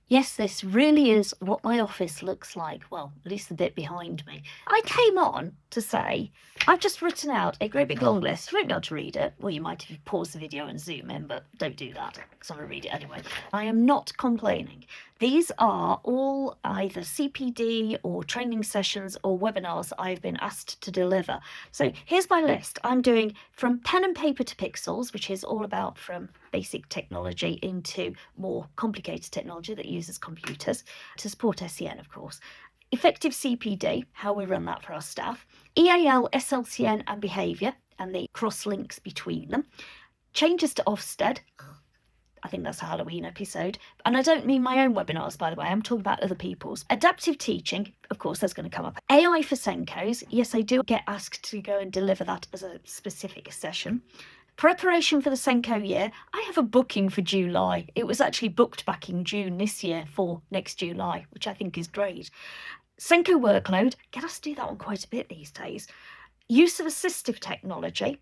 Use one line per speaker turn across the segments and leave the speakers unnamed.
Yes, this really is what my office looks like. Well, at least the bit behind me. I came on to say, I've just written out a great big long list. You won't be able to read it. Well, you might if you pause the video and zoom in, but don't do that because I'm going to read it anyway. I am not complaining. These are all either CPD or training sessions or webinars I've been asked to deliver. So here's my list. I'm doing from pen and paper to pixels, which is all about from basic technology into more complicated technology that uses computers to support SEN, of course. Effective CPD, how we run that for our staff. EAL, SLCN and behaviour and the cross links between them. Changes to Ofsted. I think that's a Halloween episode. And I don't mean my own webinars, by the way. I'm talking about other people's. Adaptive teaching, of course, that's going to come up. AI for Senkos. Yes, I do get asked to go and deliver that as a specific session. Preparation for the Senko year. I have a booking for July. It was actually booked back in June this year for next July, which I think is great. Senko workload. Get us to do that one quite a bit these days. Use of assistive technology.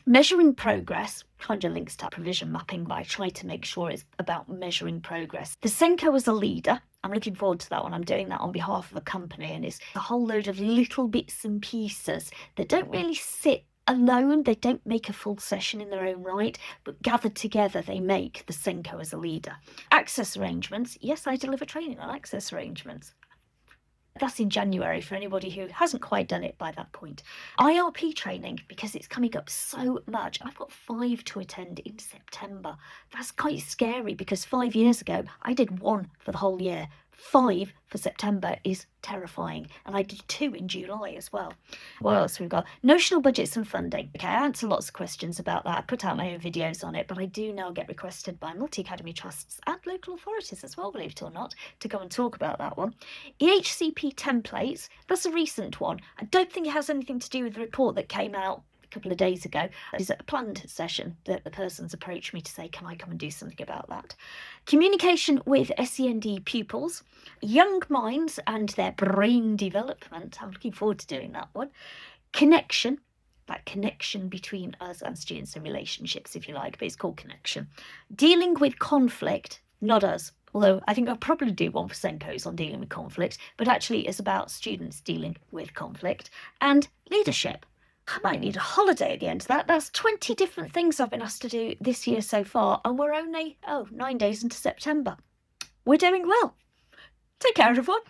Measuring progress kind of links to provision mapping, but I try to make sure it's about measuring progress. The Senko as a leader, I'm looking forward to that one. I'm doing that on behalf of a company, and it's a whole load of little bits and pieces that don't really sit alone. They don't make a full session in their own right, but gathered together, they make the Senko as a leader. Access arrangements. Yes, I deliver training on access arrangements. That's in January for anybody who hasn't quite done it by that point. IRP training, because it's coming up so much. I've got 5 to attend in September. That's quite scary because 5 years ago, I did 1 for the whole year. 5 for September is terrifying. And I did 2 in July as well. What else we've got? Notional budgets and funding. Okay, I answer lots of questions about that. I put out my own videos on it, but I do now get requested by multi-academy trusts and local authorities as well, believe it or not, to go and talk about that one. EHCP templates, that's a recent one. I don't think it has anything to do with the report that came out a couple of days ago. It's a planned session that the person's approached me to say, can I come and do something about that? Communication with SEND pupils, young minds and their brain development. I'm looking forward to doing that one. Connection, that connection between us and students and relationships, if you like, but it's called connection. Dealing with conflict, not us. Although I think I'll probably do one for Senkos on dealing with conflict, but actually it's about students dealing with conflict. And leadership. I might need a holiday at the end of that. That's 20 different things I've been asked to do this year so far, and we're only, 9 days into September. We're doing well. Take care, everyone.